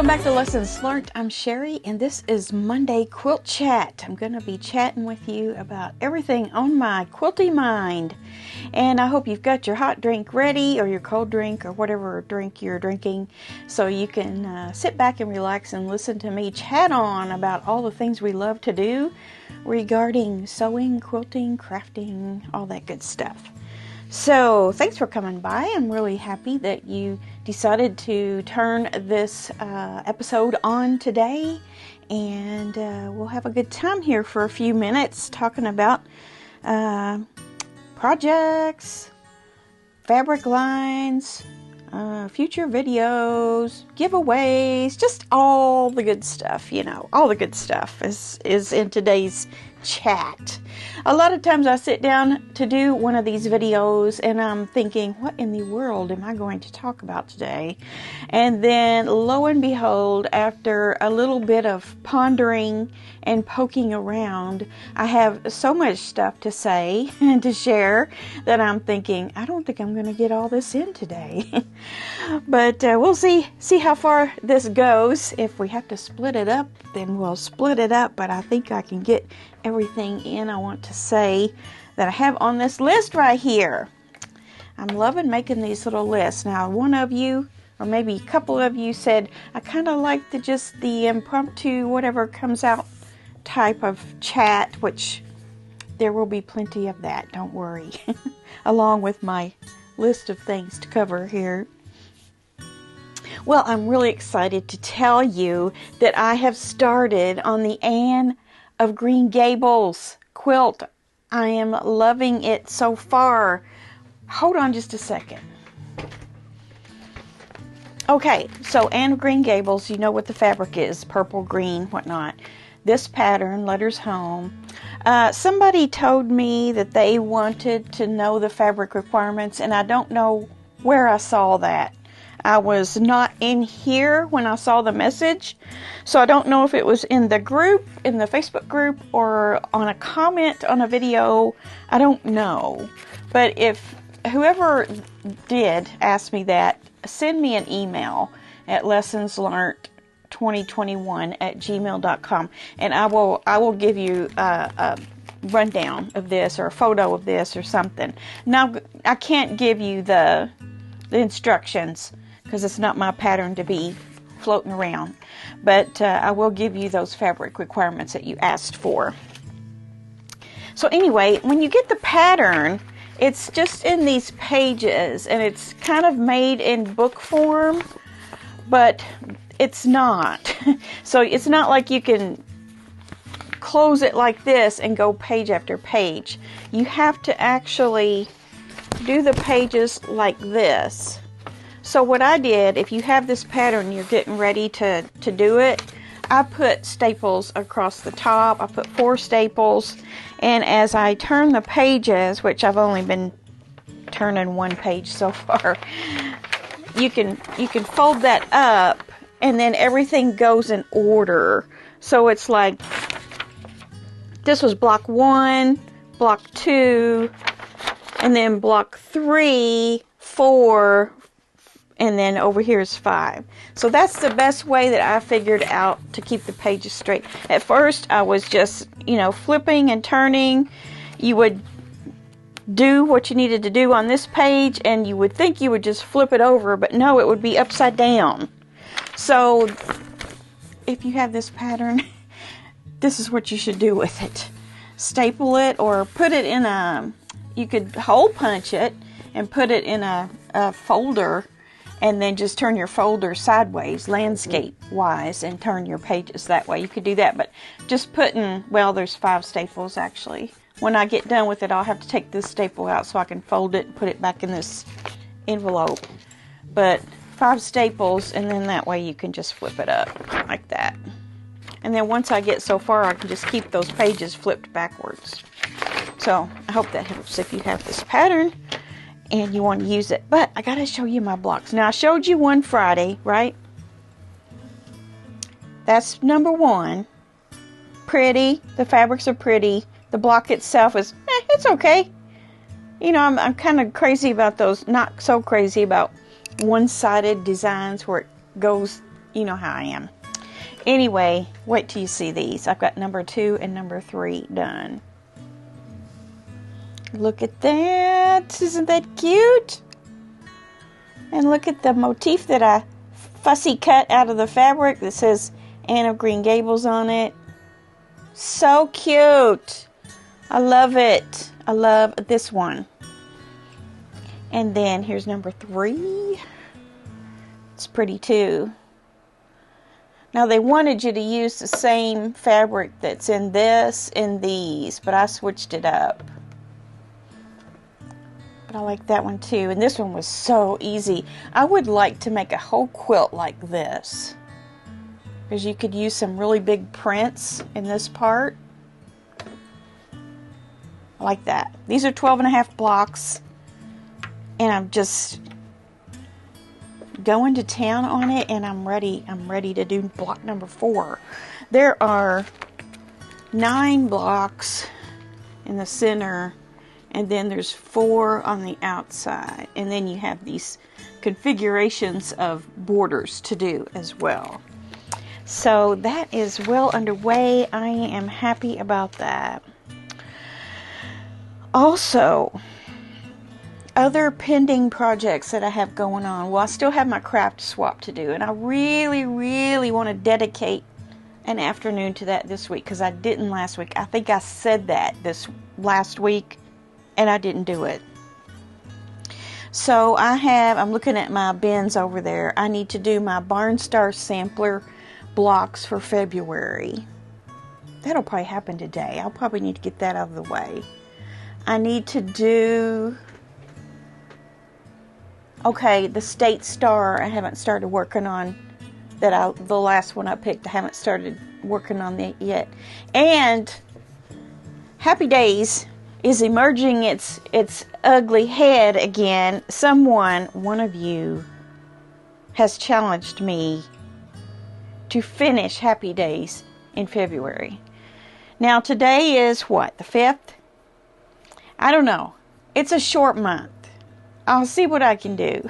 Welcome back to Lessons Learned. I'm Sherry, and this is Monday Quilt Chat. I'm going to be chatting with you about everything on my quilty mind. And I hope you've got your hot drink ready, or your cold drink, or whatever drink you're drinking, so you can sit back and relax and listen to me chat on about all the things we love to do regarding sewing, quilting, crafting, all that good stuff. So, thanks for coming by. I'm really happy that you decided to turn this episode on today, and we'll have a good time here for a few minutes talking about projects, fabric lines, future videos, giveaways, just all the good stuff, all the good stuff is in today's chat. A lot of times I sit down to do one of these videos and I'm thinking, what in the world am I going to talk about today? And then lo and behold, after a little bit of pondering and poking around, I have so much stuff to say and to share that I'm thinking, I don't think I'm going to get all this in today. But we'll see how far this goes. If we have to split it up, then we'll split it up. But I think I can get everything in I want to say that I have on this list right here. I'm loving making these little lists. Now, one of you, or maybe a couple of you, said I kind of like the impromptu, whatever comes out type of chat, which there will be plenty of that, don't worry, along with my list of things to cover here. Well, I'm really excited to tell you that I have started on the Anne of Green Gables quilt. I am loving it so far. Hold on just a second. Okay, so Anne of Green Gables, you know what the fabric is, purple, green, whatnot. This pattern, Letters Home. Somebody told me that they wanted to know the fabric requirements, and I don't know where I saw that. I was not in here when I saw the message, so I don't know if it was in the group, in the Facebook group, or on a comment on a video. I don't know. But if whoever did ask me that, send me an email at lessonslearned2021@gmail.com, and I will give you a rundown of this, or a photo of this, or something. Now, I can't give you the instructions, because it's not my pattern to be floating around. But I will give you those fabric requirements that you asked for. So anyway, when you get the pattern, it's just in these pages, and it's kind of made in book form, but it's not. So it's not like you can close it like this and go page after page. You have to actually do the pages like this. So what I did, if you have this pattern, you're getting ready to do it, I put staples across the top. I put 4 staples, and as I turn the pages, which I've only been turning one page so far, you can fold that up, and then everything goes in order. So it's like, this was block 1, block 2, and then block 3, 4, and then over here is 5. So that's the best way that I figured out to keep the pages straight. At first, I was just, flipping and turning. You would do what you needed to do on this page, and you would think you would just flip it over, but no, it would be upside down. So if you have this pattern, this is what you should do with it. Staple it, or put it in you could hole punch it and put it in a folder, and then just turn your folder sideways, landscape-wise, and turn your pages that way. You could do that, but just putting, well, there's 5 staples, actually. When I get done with it, I'll have to take this staple out so I can fold it and put it back in this envelope. But 5 staples, and then that way you can just flip it up like that. And then once I get so far, I can just keep those pages flipped backwards. So I hope that helps if you have this pattern and you want to use it. But I got to show you my blocks. Now, I showed you one Friday, right? That's number 1. Pretty. The fabrics are pretty. The block itself is, it's okay. I'm kind of crazy about those, not so crazy about one-sided designs where it goes you know how I am. Anyway, wait till you see these. I've got number 2 and number 3 done. Look at that. Isn't that cute? And look at the motif that I fussy cut out of the fabric that says Anne of Green Gables on it. So cute. I love it. I love this one. And then here's number 3. It's pretty too. Now they wanted you to use the same fabric that's in this and these, but I switched it up. But I like that one too. And this one was so easy. I would like to make a whole quilt like this, because you could use some really big prints in this part. I like that. These are 12.5 blocks, and I'm just going to town on it, and I'm ready to do block number 4. There are 9 blocks in the center, and then there's 4 on the outside, and then you have these configurations of borders to do as well. So that is well underway. I am happy about that. Also, other pending projects that I have going on. Well, I still have my craft swap to do, and I really, really want to dedicate an afternoon to that this week, because I didn't last week. I think I said that this last week, and I didn't do it. So I'm looking at my bins over there. I need to do my Barnstar sampler blocks for February. That'll probably happen today. I'll probably need to get that out of the way. I need to do... Okay, the State Star I haven't started working on. The last one I picked, I haven't started working on that yet. And Happy Days is emerging its ugly head again. One of you, has challenged me to finish Happy Days in February. Now today is what, the 5th? I don't know. It's a short month. I'll see what I can do.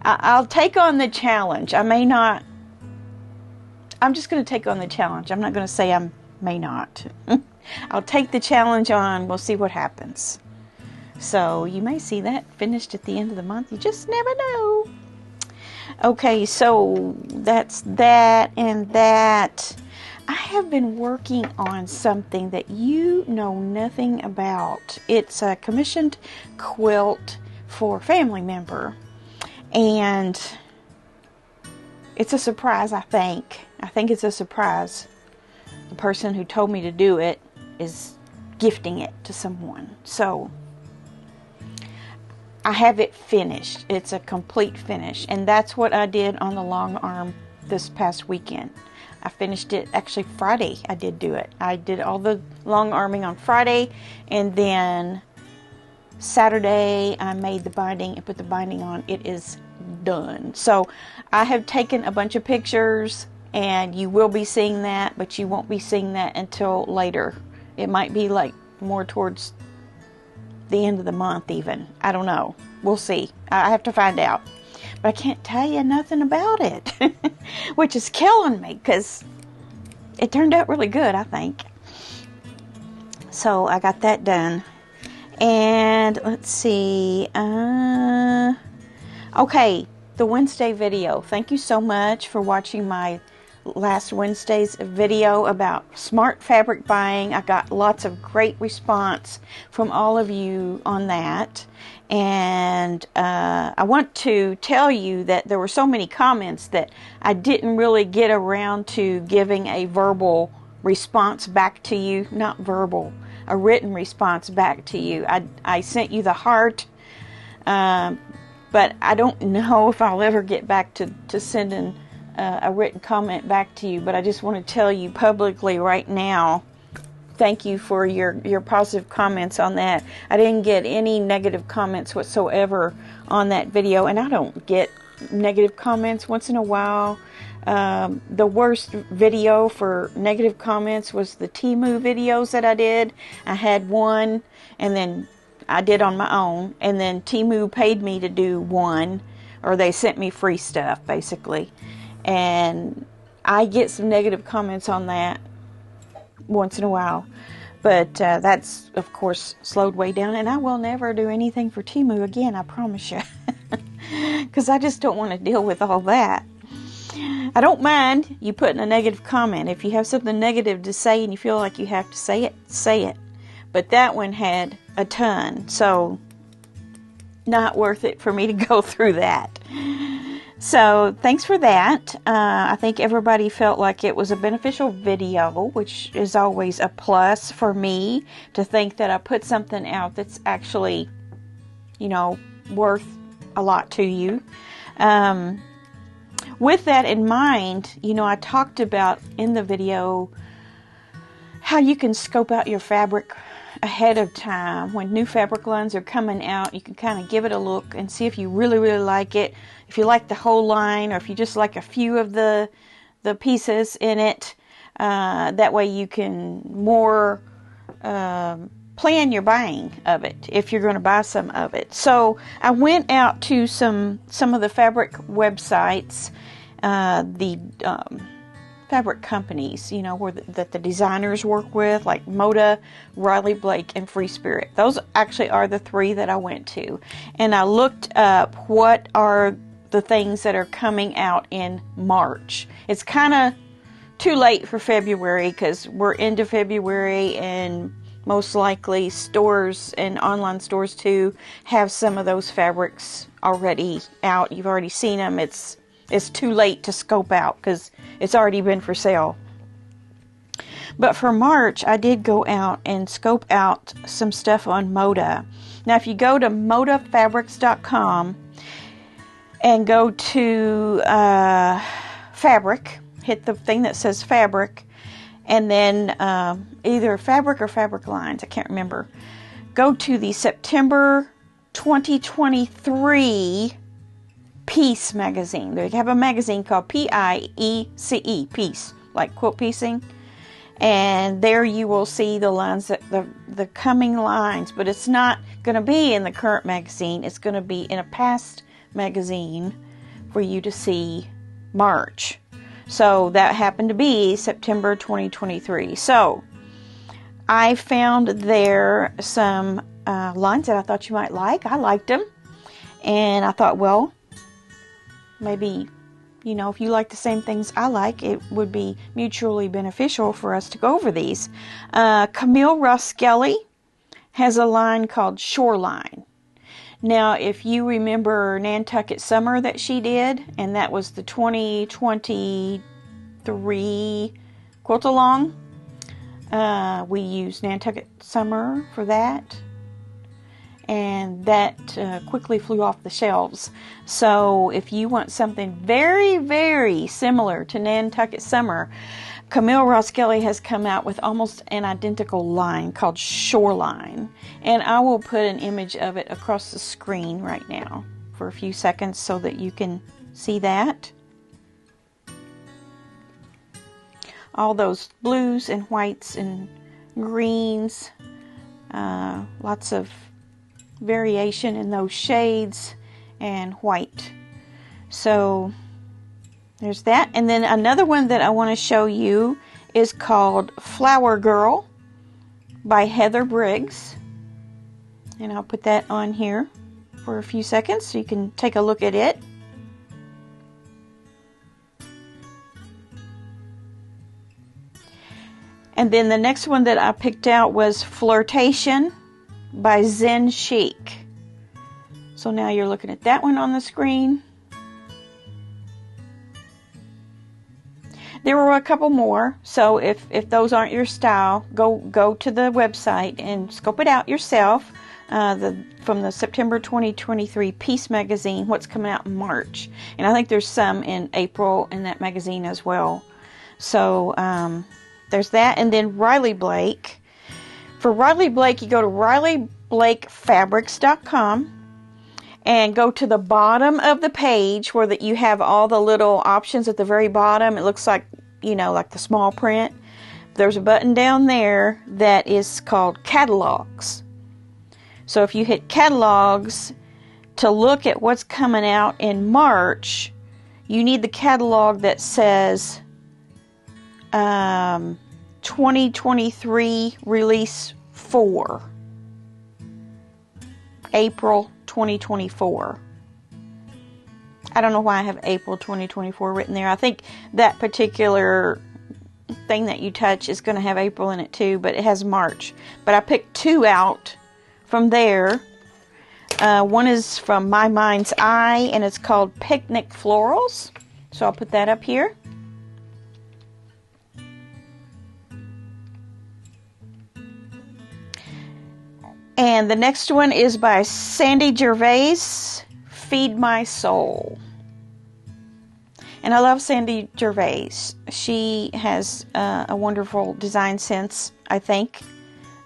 I'll take on the challenge. I'm just going to take on the challenge. I'm not going to say I may not. I'll take the challenge on. We'll see what happens. So you may see that finished at the end of the month. You just never know. Okay, so that's that and that. I have been working on something that you know nothing about. It's a commissioned quilt for a family member, and it's a surprise. I think it's a surprise. The person who told me to do it is gifting it to someone, so I have it finished. It's a complete finish, and that's what I did on the long arm this past weekend. I finished it actually Friday. I did do it. I did all the long arming on Friday, and then Saturday I made the binding and put the binding on. It is done. So I have taken a bunch of pictures, and you will be seeing that, but you won't be seeing that until later. It might be like more towards the end of the month even. I don't know. We'll see. I have to find out. But I can't tell you nothing about it, which is killing me, because it turned out really good, I think. So I got that done. And let's see. Okay, the Wednesday video. Thank you so much for watching my last Wednesday's video about smart fabric buying. I got lots of great response from all of you on that. And I want to tell you that there were so many comments that I didn't really get around to giving a verbal response back to you. Not verbal, a written response back to you. I sent you the heart, but I don't know if I'll ever get back to sending a written comment back to you. But I just want to tell you publicly right now, thank you for your positive comments on that. I didn't get any negative comments whatsoever on that video, and I don't get negative comments once in a while. The worst video for negative comments was the Temu videos that I did. I had one, and then I did on my own, and then Temu paid me to do one, or they sent me free stuff basically. And I get some negative comments on that once in a while. But that's, of course, slowed way down. And I will never do anything for Temu again, I promise you. Because I just don't want to deal with all that. I don't mind you putting a negative comment. If you have something negative to say and you feel like you have to say it, say it. But that one had a ton. So, not worth it for me to go through that. So, thanks for that. I think everybody felt like it was a beneficial video, which is always a plus for me to think that I put something out that's actually, you know, worth a lot to you. With that in mind, you know, I talked about in the video how you can scope out your fabric ahead of time. When new fabric lines are coming out, you can kind of give it a look and see if you really, really like it. If you like the whole line, or if you just like a few of the pieces in it. That way you can more plan your buying of it if you're going to buy some of it. So I went out to some of the fabric websites, the fabric companies, you know, that the designers work with, like Moda, Riley Blake, and Free Spirit. Those actually are the three that I went to. And I looked up what are the things that are coming out in March. It's kind of too late for February because we're into February, and most likely stores and online stores too have some of those fabrics already out. You've already seen them. It's too late to scope out because it's already been for sale. But for March, I did go out and scope out some stuff on Moda. Now, if you go to modafabrics.com and go to fabric, hit the thing that says fabric, and then either fabric or fabric lines, I can't remember. Go to the September 2023 Piece magazine. They have a magazine called P-I-E-C-E, Piece, like quilt piecing. And there you will see the lines, the coming lines. But it's not going to be in the current magazine. It's going to be in a past magazine for you to see March. So that happened to be September 2023. So I found there some lines that I thought you might like. I liked them. And I thought, well, maybe, you know, if you like the same things I like, it would be mutually beneficial for us to go over these. Camille Roskelly has a line called Shoreline. Now, if you remember Nantucket Summer that she did, and that was the 2023 Quilt-A-Long, we used Nantucket Summer for that. And that quickly flew off the shelves. So if you want something very, very similar to Nantucket Summer, Camille Roskelly has come out with almost an identical line called Shoreline. And I will put an image of it across the screen right now for a few seconds so that you can see that. All those blues and whites and greens, lots of variation in those shades, and white. So there's that. And then another one that I want to show you is called Flower Girl by Heather Briggs. And I'll put that on here for a few seconds so you can take a look at it. And then the next one that I picked out was Flirtation by Zen Chic. So now you're looking at that one on the screen. There were a couple more, so if those aren't your style, go to the website and scope it out yourself. From the September 2023 Piece magazine, what's coming out in March. And I think there's some in April in that magazine as well. So there's that. And then Riley Blake. For Riley Blake, you go to RileyBlakeFabrics.com and go to the bottom of the page where that you have all the little options at the very bottom. It looks like, you know, like the small print. There's a button down there that is called Catalogs. So if you hit Catalogs to look at what's coming out in March, you need the catalog that says 2023 release 4, April 2024. I don't know why I have April 2024 written there. I think that particular thing that you touch is going to have April in it too, but it has March. But I picked 2 out from there. One is from My Mind's Eye, and it's called Picnic Florals. So I'll put that up here. And the next one is by Sandy Gervais, Feed My Soul. And I love Sandy Gervais. She has a wonderful design sense, I think.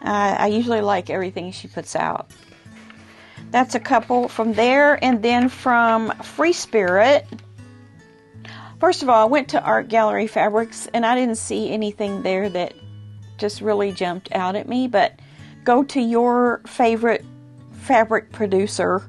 I usually like everything she puts out. That's a couple from there. And then from Free Spirit. First of all, I went to Art Gallery Fabrics, and I didn't see anything there that just really jumped out at me. But go to your favorite fabric producer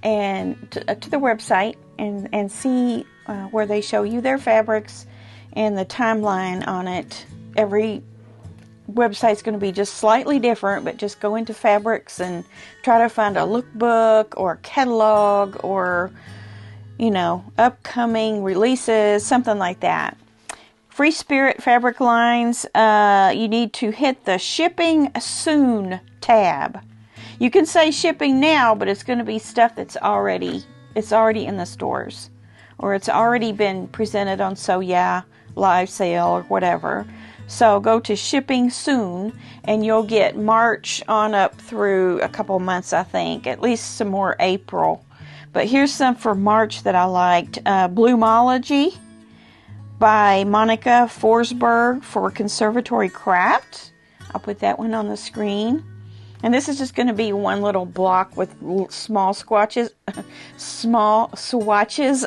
and to the website and see where they show you their fabrics and the timeline on it. Every website's going to be just slightly different, but just go into fabrics and try to find a lookbook or catalog or, you know, upcoming releases, something like that. Free Spirit fabric lines, you need to hit the Shipping Soon tab. You can say shipping now, but it's going to be stuff that's already in the stores, or it's already been presented on So Yeah live sale or whatever. So go to Shipping Soon, and you'll get March on up through a couple months, I think, at least some more April. But here's some for March that I liked. Bloomology by Monica Forsberg for Conservatory Craft. I'll put that one on the screen. And this is just going to be one little block with small swatches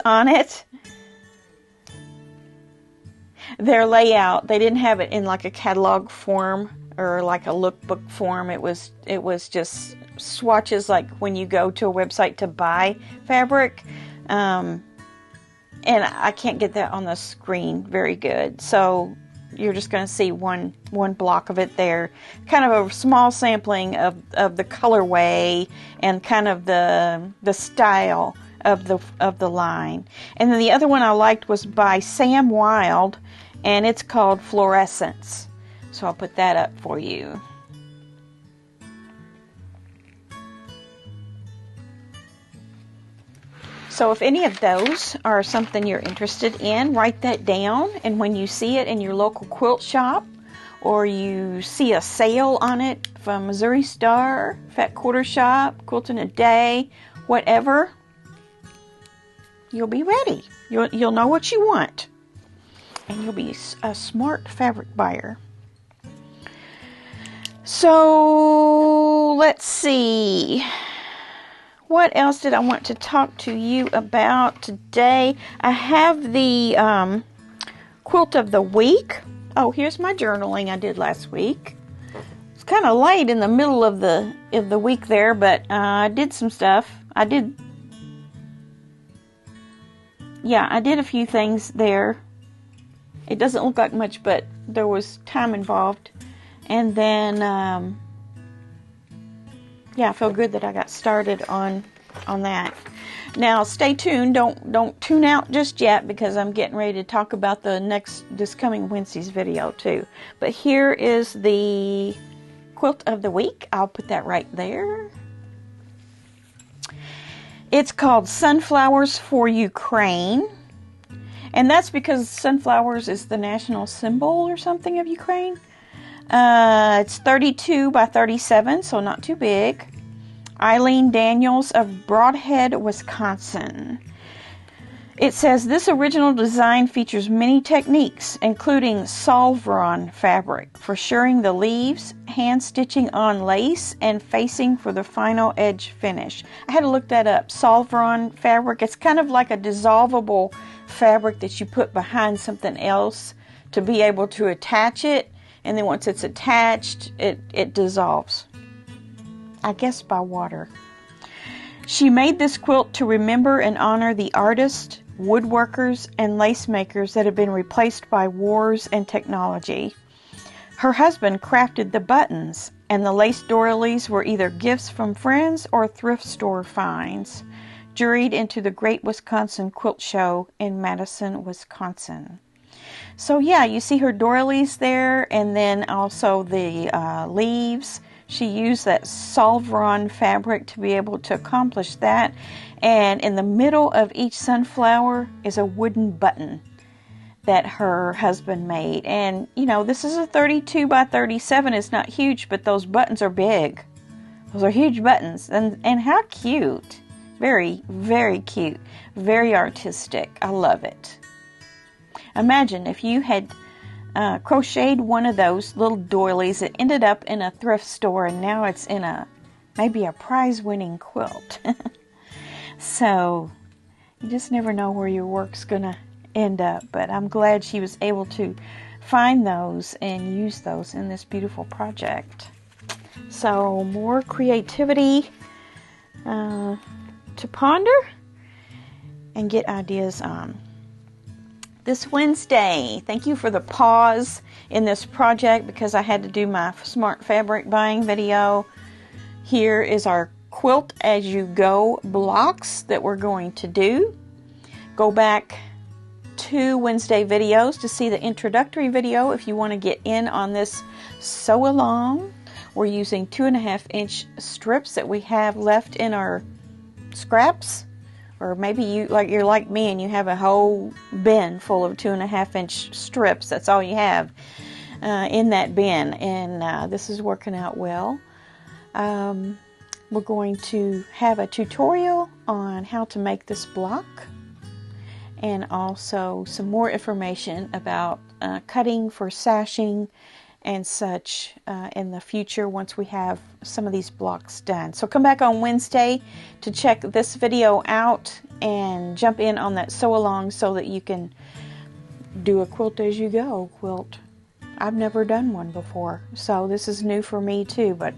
on it. Their layout, they didn't have it in like a catalog form or like a lookbook form. It was just swatches like when you go to a website to buy fabric. And I can't get that on the screen very good. So you're just going to see one block of it there. Kind of a small sampling of the colorway and kind of the style of the line. And then the other one I liked was by Sam Wild, and it's called Fluorescence. So I'll put that up for you. So if any of those are something you're interested in, write that down, and when you see it in your local quilt shop, or you see a sale on it from Missouri Star, Fat Quarter Shop, Quilting a Day, whatever, you'll be ready. You'll know what you want, and you'll be a smart fabric buyer. So let's see. What else did I want to talk to you about today? I have the quilt of the week. Oh, here's my journaling I did last week. It's kind of late in the middle of the week there, but I did some stuff. I did a few things there. It doesn't look like much, but there was time involved. And then I feel good that I got started on that. Now, stay tuned. Don't tune out just yet, because I'm getting ready to talk about this coming Wednesday's video too. But here is the quilt of the week. I'll put that right there. It's called Sunflowers for Ukraine. And that's because sunflowers is the national symbol or something of Ukraine. It's 32 by 37, so not too big. Eileen Daniels of Broadhead, Wisconsin. It says, this original design features many techniques, including Solvron fabric for shirring the leaves, hand stitching on lace, and facing for the final edge finish. I had to look that up. Solvron fabric, it's kind of like a dissolvable fabric that you put behind something else to be able to attach it. And then once it's attached, it dissolves. I guess by water. She made this quilt to remember and honor the artists, woodworkers, and lace makers that have been replaced by wars and technology. Her husband crafted the buttons, and the lace doilies were either gifts from friends or thrift store finds, juried into the Great Wisconsin Quilt Show in Madison, Wisconsin. So yeah, you see her doilies there, and then also the leaves. She used that Solveron fabric to be able to accomplish that. And in the middle of each sunflower is a wooden button that her husband made. And, you know, this is a 32 by 37. It's not huge, but those buttons are big. Those are huge buttons. And how cute. Very, very cute. Very artistic. I love it. Imagine if you had crocheted one of those little doilies. It ended up in a thrift store, and now it's in maybe a prize-winning quilt. So you just never know where your work's gonna end up, but I'm glad she was able to find those and use those in this beautiful project. So more creativity to ponder and get ideas on. This Wednesday, thank you for the pause in this project because I had to do my smart fabric buying video. Here is our quilt as you go blocks that we're going to do. Go back 2 Wednesday videos to see the introductory video if you want to get in on this sew along. We're using 2.5-inch strips that we have left in our scraps, or maybe you're like me and you have a whole bin full of 2.5-inch strips. That's all you have in that bin, and this is working out well. We're going to have a tutorial on how to make this block, and also some more information about cutting for sashing and such in the future once we have some of these blocks done. So come back on Wednesday to check this video out and jump in on that sew along so that you can do a quilt as you go quilt. I've never done one before, so this is new for me too, but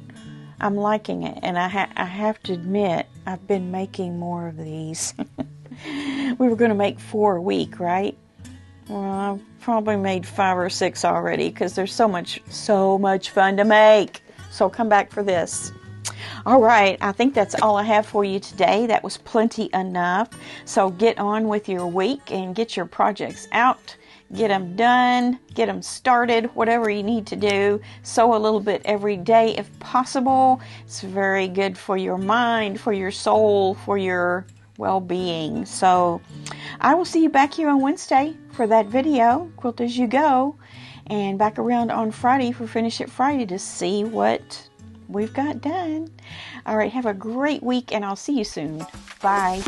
I'm liking it, and I have to admit I've been making more of these. We were going to make 4 a week, right? Well, I've probably made 5 or 6 already because there's so much fun to make. So come back for this. All right, I think that's all I have for you today. That was plenty enough. So get on with your week and get your projects out. Get them done, get them started, whatever you need to do. Sew a little bit every day if possible. It's very good for your mind, for your soul, for your well-being. So I will see you back here on Wednesday for that video, Quilt As You Go, and back around on Friday for Finish It Friday to see what we've got done. All right, have a great week, and I'll see you soon. Bye.